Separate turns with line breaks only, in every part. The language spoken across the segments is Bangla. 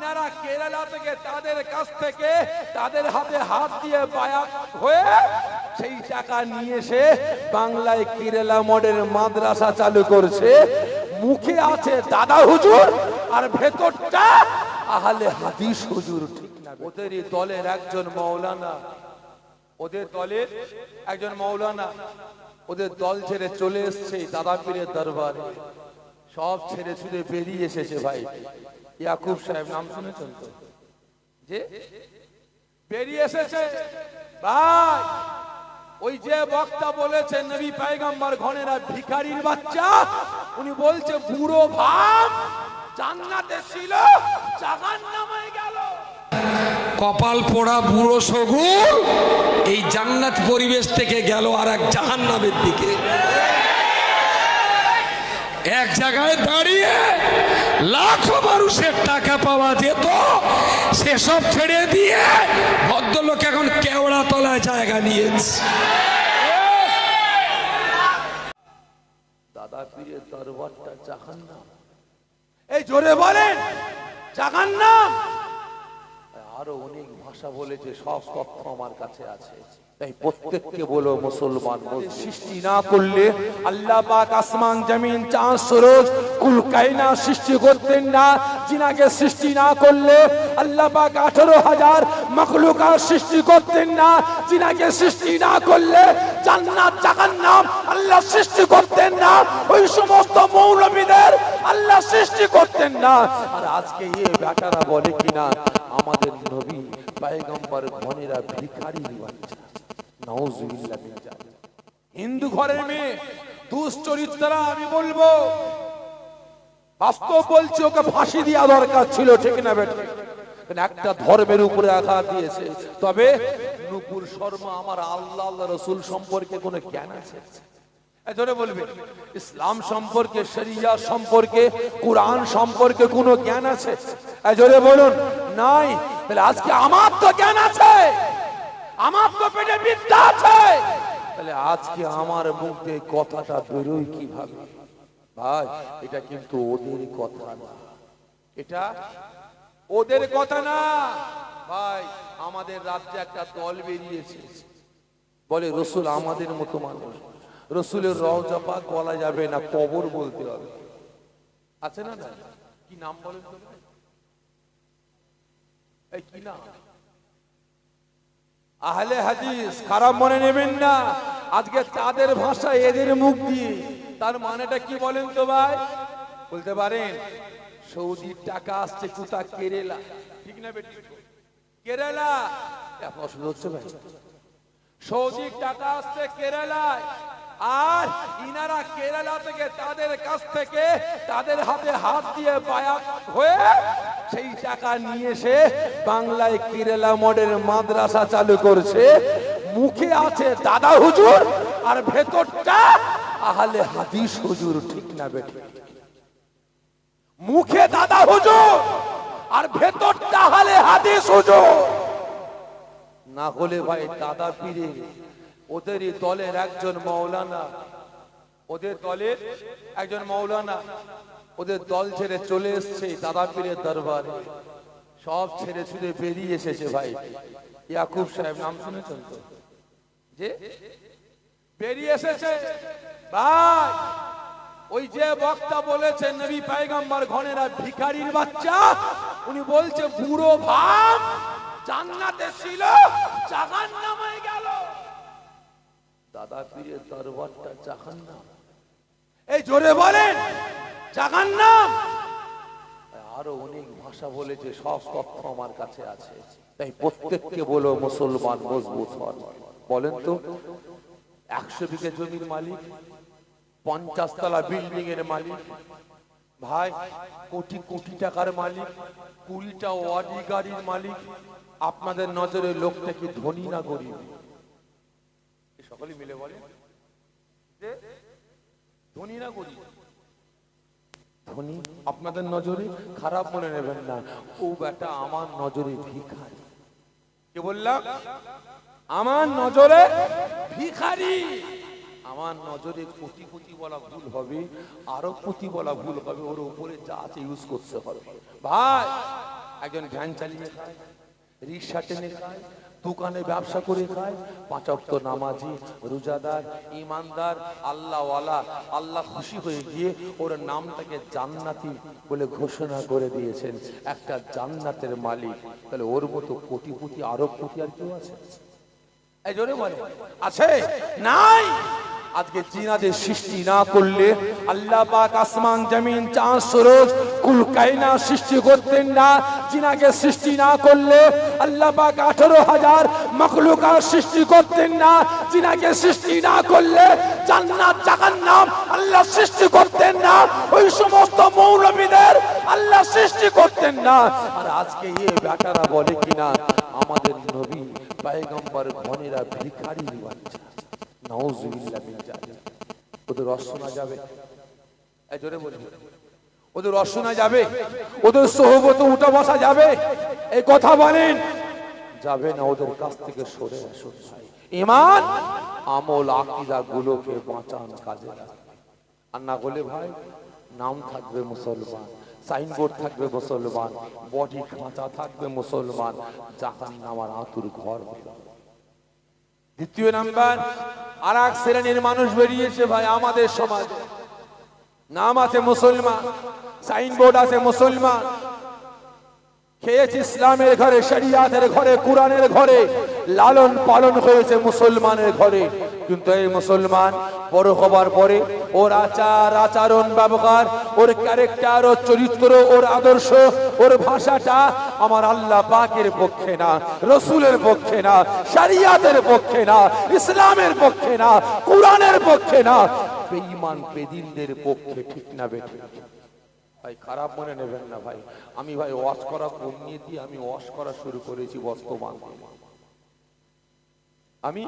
ইনারা কেরালা থেকে তাদের কাছ থেকে তাদের হাতে হাত দিয়ে বায়াত হয়ে সেই টাকা নিয়ে এসে বাংলায় কেরালা মডেল মাদ্রাসা চালু করছে। মুখে আছে দাদা হুজুর আর ভেতরটা আহলে হাদিস হুজুর। ঠিক না? ওদেরই দলের একজন মাওলানা, ওদের দলের একজন মাওলানা ওদের দল ছেড়ে চলে এসছে দাদা পীরের দরবারে। সব ছেড়ে ছুড়ে বেরিয়ে এসেছে ভাই। ইয়াকুব সাহেব নাম শুনেছেন তো? যে বেরিয়ে এসেছে ভাই। ওই যে বক্তা বলেছেন নবী পয়গম্বর ঘনেরা ভিখারির বাচ্চা, উনি বলছে বুড়ো ভাব জান্নাতে ছিল জাহান্নামে গেল।
কপাল পোড়া বুড়ো শগুন এই জান্নাত পরিবেশ থেকে গেল আর এক জাহান্নামের দিকে। এক জায়গায় দাঁড়িয়ে লাখো মানুষের টাকা পাওয়া যেত, সেসব ছেড়ে দিয়ে ভদ্রলোক এখন কেওড়া তলায় জায়গা নিয়েছে।
দাদা পীরের দরবারটা জাহান্নাম। এই জোরে বলেন জাহান্নাম। আরো অনেক ভাষা বলেছে, সব তথ্য আমার কাছে আছে। তাই প্রত্যেককে বলো মুসলমান, সৃষ্টি না করলে আল্লাহ পাক আসমান জমিন চাঁদ সূরজ কুল কায়নাত সৃষ্টি করতেন না। জিনাকে সৃষ্টি না করলে আল্লাহ পাক 18,000 মাখলুকাত সৃষ্টি করতেন না। জিনাকে সৃষ্টি না করলে জান্নাত জাহান্নাম আল্লাহ সৃষ্টি করতেন না। ওই সমস্ত মৌলবীদের আল্লাহ সৃষ্টি করতেন না। আর আজকে এই বেটারা বলে কিনা আমাদের নবী পয়গম্বর ঘনেরা ভিখারির বাচ্চা। নাউজুবিল্লাহ মিন যালিক। হিন্দু ঘরের মেয়ে দুশ্চরিত্রা, আমি বলবো বাস্তব বলছি, ওকে ফাঁসি দেওয়া দরকার ছিল। ঠিক না বেটা? একটা ধর্মের উপরে আঘাত দিয়েছে। তবে নূপুর শর্মা আমার আল্লাহ আল্লাহ রসুল সম্পর্কে কোনো জ্ঞান আছে? জোরে বলবে। ইসলাম সম্পর্কে, শরিয়া সম্পর্কে, কোরআন সম্পর্কে কোনো জ্ঞান আছে? জোরে বলুন নাই। তাহলে আজকে আমার তো জ্ঞান আছে, আমার তো পেটে বিদ্যা আছে, তাহলে আজকে আমার মুখ দিয়ে কথাটা বেরোয় কিভাবে? ভাই এটা কিন্তু ওদের কথা না, এটা ওদের কথা না ভাই। আমাদের রাজ্যে একটা দল বেরিয়েছে, বলে রসুল আমাদের মতো মানুষ, রসুলের রওজা পাক বলা যাবে না, কবর বলতে হবে। আছে না? না কি নাম বলেন তো? এই কি নাম? আহলে হাদিস। খারাপ মনে নেবেন না, আজকে তাদের ভাষা এদের মুখ দিয়ে। তার মানেটা কি বলেন তো ভাই? বলতে পারেন সৌদির টাকা আসছে কোথা? কেরালা। ঠিক না বেটি? কেরালা। অসুবিধা হচ্ছে ভাই? সৌদির টাকা আসছে কেরালায়, আর ইনারা কেরালা থেকে তাদের কাছ থেকে তাদের হাতে হাত দিয়ে বায়াত হয়ে সেই টাকা নিয়ে এসে বাংলায় কেরালা মডেল মাদ্রাসা চালু করছে। মুখে আছে দাদা হুজুর আর ভেতরটা আহলে হাদিস হুজুর। ঠিক না বেটি? মুখে দাদা হুজুর আর ভেতরটা আহলে হাদিস হুজুর। না হলে ভাই দাদা পীরে ওদেরই দলের একজন মাওলানা, ওদের দলের একজন মাওলানা ওদের দল ছেড়ে চলে এসছে দাদা পীরের দরবারে। সব ছেড়ে ছুড়ে বেরিয়ে এসেছে ভাই। ইয়াকুব সাহেব নাম শুনেছেন তো? যে বেরিয়ে এসেছে ভাই। ওই যে বক্তা বলেছেন নবী পয়গম্বর ঘনেরা ভিখারির বাচ্চা, উনি বলছে বুড়ো ভাব জান্নাতে ছিল জাহান্নামে গেল। দাদা পীরের দরবারটা জাহান্নাম। এই জোরে বলেন জাহান্নাম। আরো অনেক ভাষা বলেছে, সব তথ্য আমার কাছে আছে। তাই প্রত্যেককে বলো মুসলমান মজবুত হন। বলেন তো 100 বিঘা জমির মালিক, 50 তলা বিল্ডিং এর মালিক, ভাই কোটি কোটি টাকার মালিক, 20টা ওয়াডি গাড়ির মালিক, আপনাদের নজরে লোকটা কি ধনী না গরিব? সকলে মিলে বলে যে ধনী না গরিব? ধনী আপনাদের নজরে। খারাপ মনে নেবেন না, ও বেটা আমার নজরে ভিখারি। কি বললাম? আমার নজরে ভিখারি। আমার নজরে কোটি কোটি বলা ভুল হবে, আরো কোটি বলা ভুল হবে। ওর উপরে যা আছে ইউজ করতে হবে ভাই। একজন ভ্যান চালিয়ে খায়, রিক্সা টেনে খায়, দোকানে ব্যবসা করে খায়, 5 ওয়াক্ত নামাজি, রোজাদার, ইমানদার, আল্লাহওয়ালা, আল্লাহ খুশি হয়ে গিয়ে ওর নামটাকে জান্নাতি বলে ঘোষণা করে দিয়েছেন, একটা জান্নাতের মালিক। তাহলে ওর মতো কোটিপতি, আরবপতি আর কেউ আছে? এই জোরে বলে আছে? নাই। আজকে জিনাদের সৃষ্টি না করলে আল্লাহ পাক আসমান জমিন চাঁদ সূরজ কুল কায়নাত সৃষ্টি করতেন না। জিনাকে সৃষ্টি না করলে আল্লাহ পাক 18,000 মাখলুকাত সৃষ্টি করতেন না। জিনাকে সৃষ্টি না করলে জান্নাত জাহান্নাম আল্লাহ সৃষ্টি করতেন না। ওই সমস্ত মৌলবীদের আল্লাহ সৃষ্টি করতেন না। আর আজকে এই বেটারা বলে কিনা আমাদের নবী পয়গম্বর ঘনেরা ভিখারির বাচ্চা। নাউজুবিল্লাহ মিন জালিক। ওদের রস শোনা যাবে? এই জোরে বলুন, ওদের রস শোনা যাবে? ওদের সোহবতে উঠা বসা যাবে? এই কথা বলেন যাবে না। ওদের কাছ থেকে সরে আসুন। ঈমান আমল আকীদা গুলোকে বাঁচান, কাজে লাগান। আর না বলে ভাই নাম থাকবে মুসলমান, সাইনবোর্ড থাকবে মুসলমান, বডি খাঁচা থাকবে মুসলমান, জাহান্নামের আতুর ঘর হবে। দ্বিতীয় নাম্বার, আর এক শ্রেণীর মানুষ বেরিয়েছে ভাই আমাদের সমাজে। নাম আছে মুসলমান, সাইনবোর্ড আছে মুসলমান, খেয়েছে ইসলামের ঘরে, শরিয়াতের ঘরে, কোরআনের ঘরে, লালন পালন হয়েছে মুসলমানের ঘরে। কিন্তু এই মুসলমান বড় হবার পরে ওর আচার আচরণ ব্যবহার, ওর ক্যারেক্টার, ওর চরিত্র, ওর আদর্শ, ওর ভাষাটা আমার আল্লাহ পাকের পক্ষে না, রসুলের পক্ষে না, শরিয়াতের পক্ষে না, ইসলামের পক্ষে না, কোরআনের পক্ষে না, বেঈমান বেদিনদের পক্ষে। ঠিক না বেঠিক? ভাই খারাপ মনে নেবেন না ভাই, আমি ভাই ওয়াজ করা কমিয়ে দিয়ে আমি ওয়াজ করা শুরু করেছি বর্তমান। আমি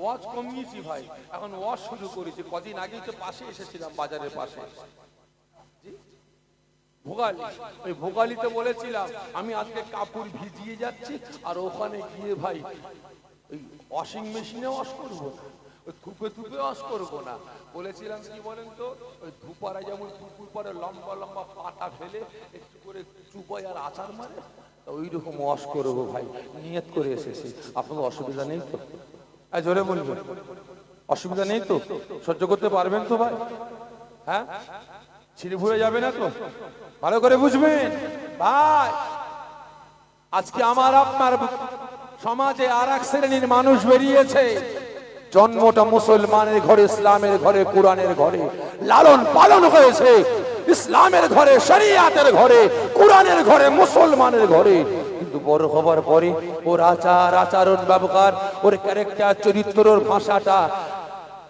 ওয়াজ কমিয়েছি ভাই, এখন ওয়াজ শুরু করেছি। কদিন আগেই তো পাশে এসেছিলাম, বাজারের পাশে ভোগালী। ওই ভোগালীতে বলেছিলাম আমি আজকে কাপড় ভিজিয়ে যাচ্ছি, আর ওখানে গিয়ে ভাই ওই ওয়াশিং মেশিনে ওয়াশ করবো না, ওই ধুপে ধুপে ওয়াশ করবো না। বলেছিলাম কি বলেন তো, ওই ধুপারা যেমন পুকুর পরে লম্বা লম্বা পাটা ফেলে একটু করে চুপায় আর আচার মারে, ওই রকম ওয়াশ করবো ভাই, নিয়ত করে এসেছি। আপনাদের অসুবিধা নেই তো? জোরে বলবেন, অসুবিধা নেই তো? সহ্য করতে পারবেন তো ভাই? হ্যাঁ, ছিঁড়ে ভুলে যাবে না তো? ভালো করে বুঝবেন ভাই। আজকে আমার আপনার সমাজে আর এক শ্রেণীর মানুষ বেরিয়েছে, জন্মটা মুসলমানের ঘরে, ইসলামের ঘরে, কোরআনের ঘরে, লালন পালন হয়েছে ইসলামের ঘরে, শরিয়াতের ঘরে, কোরআনের ঘরে, মুসলমানের ঘরে। কিন্তু বড় হবার পরে ওর আচার আচরণ ব্যবহার, ওর ক্যারেক্টার, চরিত্র, ওর ভাষাটা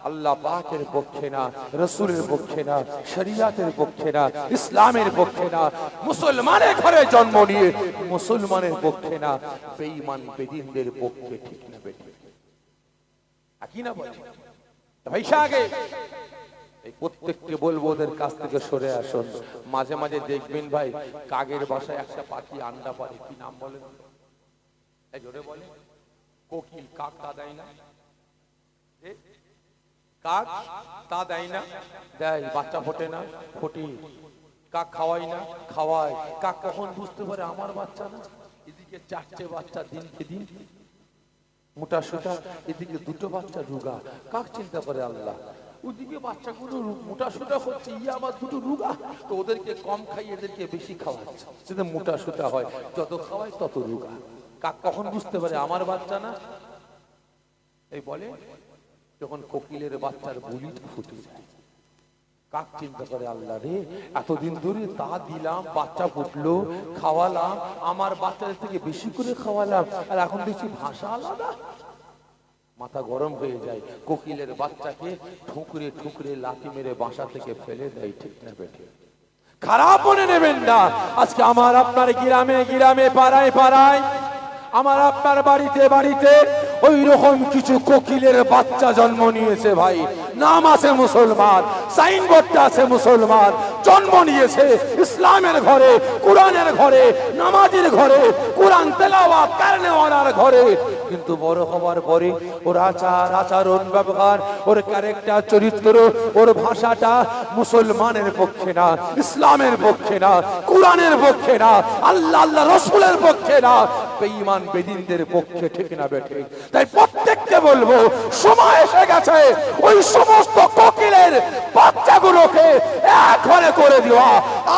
আল্লাহ পাকের পক্ষে না, রসুলের পক্ষে না, শরিয়াতের পক্ষে না, ইসলামের পক্ষে না, মুসলমানের ঘরে জন্ম নিয়ে মুসলমানের পক্ষে না, বেঈমান বেদিনদের পক্ষে। ঠিক না বেঠিক? একই না বলে ভাই? আগে এই প্রত্যেককে বলবো ওদের কাছ থেকে সরে আসুন। মাঝে মাঝে দেখবেন ভাই কাকের বাসায় একটা পাখি আন্ডা পারে, কি নাম বলেন? এই জোরে বলে কোকিল। কাক তা দেয় না? কাক তা দেয় না? দেয়। বাচ্চা ফোটে না? ফোটে। কাক খাওয়াই না? খাওয়ায়। কাক কখন বুঝতে পারে আমার বাচ্চা না? এদিকে 4টে বাচ্চা দিনকে দিন মোটা সোটা, এদিকে 2টো বাচ্চা রুগা। কাক চিন্তা করে আল্লাহ ওদিকে বাচ্চাগুলো মোটা সোটা হচ্ছে, ইয়ে আবার 2টো রুগা, তো ওদেরকে কম খাই, এদেরকে বেশি খাওয়াচ্ছে, যাতে মোটা সোটা হয়। যত খাওয়ায় তত রুগা। কাক কখন বুঝতে পারে আমার বাচ্চা না? এই বলে যখন কোকিলের বাচ্চার বুলিটা ফুটে যায়। কাক চিন্তা করে আল্লাহ রে, এতদিন ধরে তা দিলাম, বাচ্চা ফুটলো, খাওয়ালাম, আমার বাচ্চাদের থেকে বেশি করে খাওয়ালাম, আর এখন দেখছি ভাষা আলাদা। মাথা গরম হয়ে যায়, কোকিলের বাচ্চাকে ঠুকরে ঠুকরে লাথি মেরে বাসা থেকে ফেলে দেয়। ঠিক না বেঠে? খারাপ মনে নেবেন না। আজকে আমার আপনার গ্রামে গ্রামে, পাড়ায় পাড়ায়, আমার আপনার বাড়িতে বাড়িতে ওই রকম কিছু কোকিলের বাচ্চা জন্ম নিয়েছে ভাই। নাম আছে মুসলমান, সাইনবোর্ডটা আছে মুসলমান, জন্ম নিয়েছে ইসলামের ঘরে, কোরআনের ঘরে, নামাজের ঘরে, কোরআন তেলাওয়াত করনেওয়ালার ঘরে। কিন্তু বড় হওয়ার পরে ওর আচার আচরণ ব্যবহার ওর ক্যারেক্টার চরিত্র ওর ভাষাটা মুসলমানের পক্ষে না, ইসলামের পক্ষে না, কোরআনের পক্ষে না, আল্লাহ আল্লাহ রসুলের পক্ষে না, বেঈমান বেদিনদের পক্ষে, ঠিক না বেঠিক? তাই প্রত্যেককে বলবো সময় এসে গেছে ওই সমস্ত কোকিলের বাচ্চাগুলোকে এক ঘরে করে দেওয়া,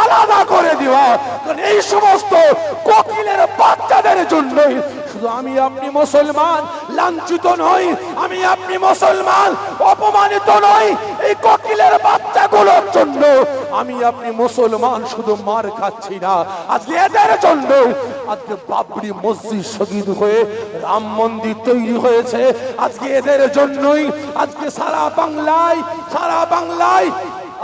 আলাদা করে দেওয়া। কারণ এই সমস্ত কোকিলের বাচ্চাদের জন্যই শুধু আমি আপনি মুসলমান লাঞ্ছিত নই, আমি আপনি মুসলমান অপমানিত নই, এই কোকিলের বাচ্চাগুলোর জন্য আমি আপনি মুসলমান শুধু মার খাচ্ছি না, আজকে এদের জন্য আজকে বাবরি মসজিদ শহীদ হয়ে রাম মন্দির তৈরি হয়েছে, আজকে এদের জন্যই আজকে সারা বাংলায়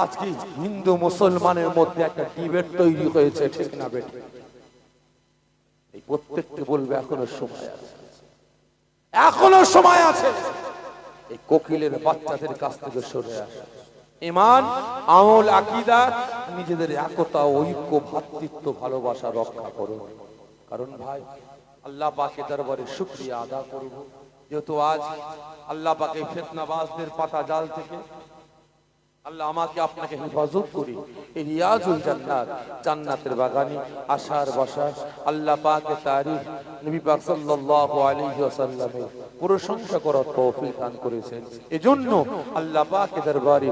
আজকে হিন্দু মুসলমানের মধ্যে একটা ডিবেট তৈরি হয়েছে, ঠিক না বেঠিক? এই প্রত্যেককে বলবে এখনো সময় আছে, এখনো সময় আছে এই কোকিলের বাচ্চাদের কাছ থেকে সরে আসা। ঈমান, আমল, আকীদা, নিজেদের একতা, ঐক্য, ভ্রাতৃত্ব, ভালোবাসা রক্ষা করুন। কারণ ভাই আল্লাহ পাকের দরবারে শুকরিয়া আদা করব, যেহেতু আজ আল্লাহ পাকে ফিতনাবাজদের পাতা জাল থেকে আল্লাহ আমাকে আপনাকে হেফাজত করি এই রিয়াজুল জান্নাত, জান্নাতের বাগানে আশার বসা আল্লাহ পাকের তারিফ নবী পাক সাল্লাল্লাহু আলাইহি ওয়াসাল্লামের প্রশংসা করার তৌফিক দান করেছেন। এজন্য আল্লাহ পাকের দরবারে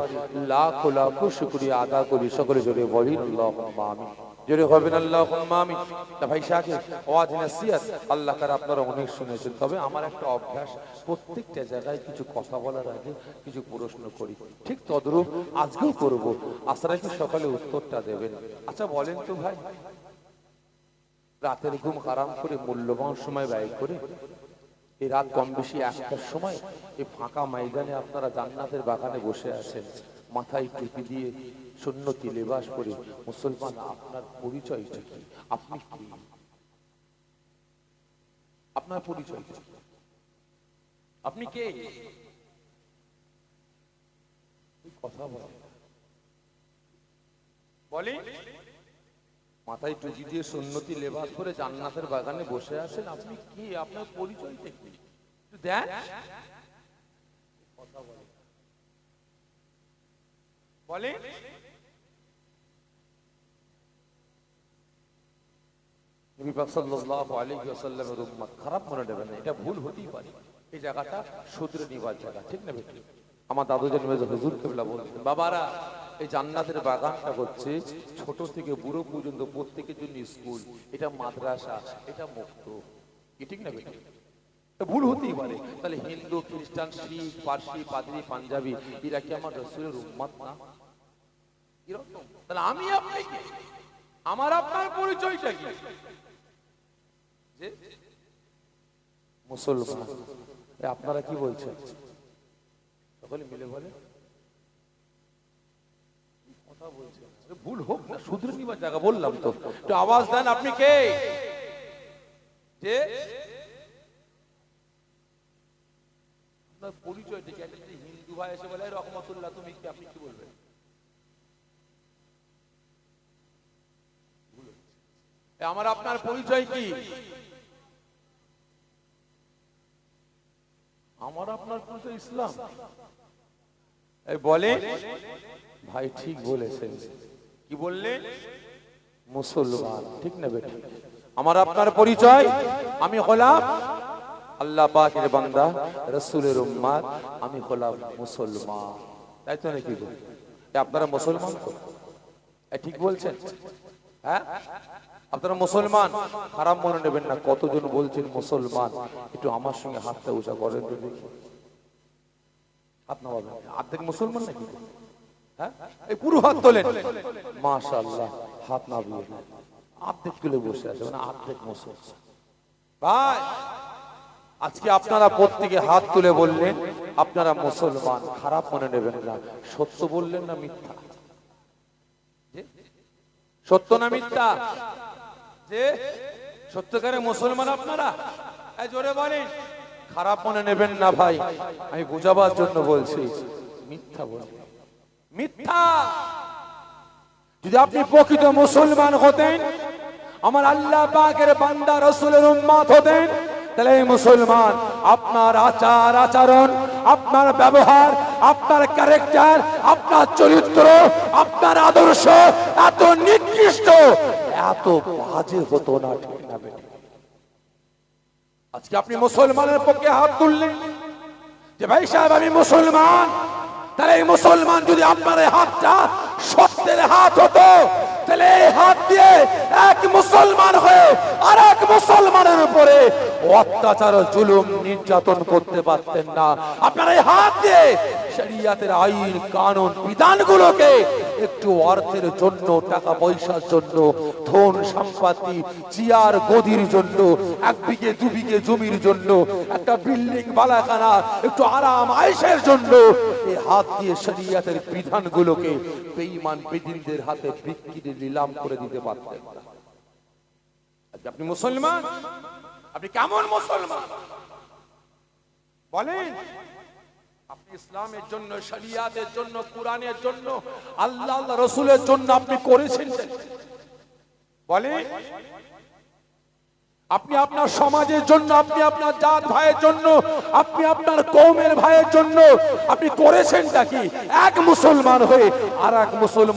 লাখ লাখ শুকরিয়া আদা করি। সকলে জোরে বলি আল্লাহুম্মা আমিন, জোরে হবেন আল্লাহুম্মা আমিন। তা ভাই সাহেব ওয়াজ নসিহত আল্লাহ তাআলা আপনারা অনেক শুনেছেন, তবে আমার একটা অভ্যাস প্রত্যেকটা জায়গায় কিছু কথা বলার আগে কিছু প্রশ্ন করি, ঠিক তদ্রূপ আজকেও করব। আপনারা কি সকালে উত্তরটা দেবেন? আচ্ছা বলেন তো ভাই, রাতের ঘুম হারাম করে মূল্যবান সময় ব্যয় করে এই রাত কম বেশি একটার সময় এই ফাঁকা ময়দানে আপনারা জান্নাতের বাগানে বসে আছেন, মাথায় টুপি দিয়ে সুন্নতি লেবাস পরে মুসলমান, আপনার পরিচয়টা কি? আপনি কি? আপনার পরিচয় কি? আপনি কে? কথা বলে মাথায় টুপি দিয়ে সুন্নতি লেবাস পরে জান্নাতের বাগানে বসে আছেন, আপনি কি? আপনার পরিচয়টা কি? দেখ কথা বলে নবী পাক সাল্লাল্লাহু আলাইহি ওয়াসাল্লামের উম্মত, খারাপ মনে নেবেন না, এটা ভুল হতেই পারে, এই জায়গাটা শুধরে নিবার জায়গা, ঠিক না বেটি? আমার দাদুজান মেজর হুজুর কেবলা বলতেন, বাবারা এই জান্নাতের বাগানটা হচ্ছে ছোট থেকে বুড়ো পর্যন্ত প্রত্যেকের জন্য স্কুল, এটা মাদ্রাসা, এটা মুক্ত, ঠিক না বেটি? ভুল হতেই পারে। তাহলে হিন্দু, খ্রিস্টান, শিখ, পারসি, পাদ্রী, পাঞ্জাবি এরা কি আমার রাসূলের উম্মত না? তাহলে আমি আপনি কি? আমার আপনার পরিচয়টা কি? যে মুসলমান। আপনারা কি বলছেন? সকলে মিলে বলে কথা বলছেন, ভুল হোক না, শুধরে নিবার জায়গা বললাম তো, একটু আওয়াজ দেন। আপনি কে? যে আপনার পরিচয়টা কি? একটা হিন্দু ভাই এসে বলে রহমতুল্লাহ তুমি কি, আপনি কি বলবেন? আমার আপনার পরিচয় কি? আমার আপনার পরিচয় ইসলাম। বলে ভাই ঠিক বলেছেন, কি বললেন? মুসলমান, ঠিক না বেটি? আমার আপনার পরিচয়, আমি হলাম আল্লাহ পাকের বান্দা, রাসূলের উম্মত, আমি হলাম মুসলমান, তাই তো নাকি? আপনারা মুসলমান তো, ঠিক বলছেন? হ্যাঁ আপনারা মুসলমান, খারাপ মনে নেবেন না। কতজন বলছেন মুসলমান? একটু আমার সঙ্গে হাতটা উঁচা করেন তো দেখি। হাত নামাবেন, অর্ধেক মুসলমান নাকি? হ্যাঁ এই পুরো হাত তোলেন, মাশাআল্লাহ। হাত নামিয়ে অর্ধেক তুলে বসে আছে, মানে অর্ধেক মুসলমান। ভাই আজকে আপনারা প্রত্যেকে হাত তুলে বললেন আপনারা মুসলমান, খারাপ মনে নেবেন না। সত্য বললেন না মিথ্যা? সত্য না মিথ্যা? যে সত্যকারে মুসলমান আপনারা, জোরে বলেন। খারাপ মনে নেবেন না ভাই, আমি বুঝাবার জন্য বলছি, মিথ্যা বলবেন, মিথ্যা। যদি আপনি প্রকৃত মুসলমান হতেন, আমার আল্লাহ পাকের বান্দা রাসূলের উম্মত হতেন, তাহলে এই মুসলমান আপনার আচার আচরণ, আপনার ব্যবহার, আপনার ক্যারেক্টার, আপনার চরিত্র, আপনার আদর্শ এত নিকৃষ্ট, এত বাজে হতো না, ঠিক না বেঠিক? আজকে আপনি মুসলমানের পক্ষে হাত তুললেন যে ভাই সাহেব আমি মুসলমান, তাহলে এই মুসলমান যদি আপনার এই হাতটা সত্যের হাত হতো, তাহলে এই হাত দিয়ে এক মুসলমান হয়ে আর এক মুসলমানের উপরে অত্যাচার জুলুম নির্যাতন করতে পারতেন না। আপনার এই হাত দিয়ে শরিয়াতের আইন কানুন বিধানগুলোকে একটু অর্থের জন্য, টাকা পয়সার জন্য, ধন সম্পত্তি, চেয়ার গদির জন্য, 1 বিঘে 2 বিঘে জমির জন্য, একটা বিল্ডিং বালাখানা, একটু আরাম আয়েশের জন্য এই হাত দিয়ে শরিয়াতের বিধানগুলোকে বেঈমান বেদিনদের হাতে বিক্রি নিলাম করে দিতে পারতেন না। আজকে আপনি মুসলমান, আপনি কেমন মুসলমান বলেন? আপনি ইসলামের জন্য, শরিয়াতের জন্য, কোরআনের জন্য, আল্লাহ আল্লাহ রাসূলের জন্য আপনি করেছেন বলেন? আপনি আপনার সমাজের জন্য, আপনি আপনার জাত ভাইয়ের জন্য, আপনি আপনার কওমের ভাইয়ের জন্য আপনি করেছেনটা কি? এক মুসলমান হয়ে আর এক মুসলমান